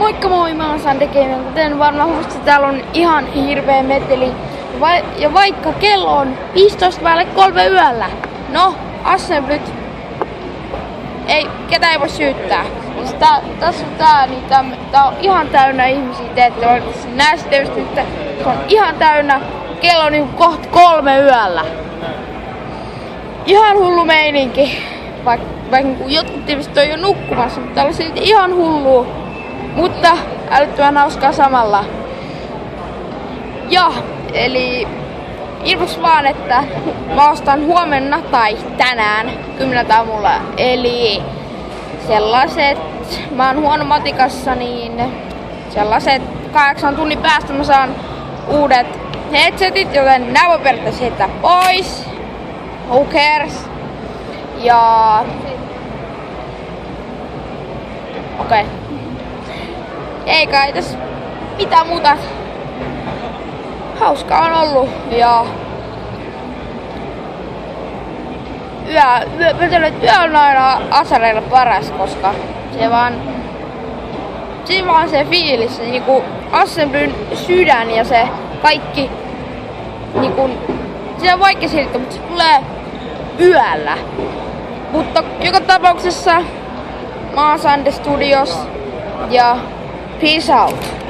Moikka moi, mä oon Sande-Studios. Kuten varmaan huomasitte, täällä on ihan hirveä meteli. Ja vaikka kello on 3 yöllä. No, assemblyt. Ketä ei voi syyttää. Tässä on tää, niin tää on ihan täynnä ihmisiä. Te ette oikeesti näe sitä just nyt. Se on ihan täynnä. Kello on niin kohta 3 yöllä. Ihan hullu meininki. Vaikka jotkut tietysti on jo nukkumassa, mutta täällä on silti ihan hullua. Mutta älyttömän hauskaa samalla. Ja, eli ilmoitus vaan, että mä ostan huomenna tai tänään 10 aamulla. Eli sellaiset, mä oon huono matikassa, niin sellaiset 8 tunnin päästä mä saan uudet headsetit, joten nää voi periaatteessa heittää pois. Who cares? Ja okei. Ei kai tässä mitään muuta. Hauskaa on ollut ja yö on aina asareilla paras, koska se vaan se fiilis, se niinku assemblyn sydän ja se kaikki niinku, se on vaikea selittää, mutta se tulee yöllä. Mutta joka tapauksessa mä oon Sande-Studios ja peace out.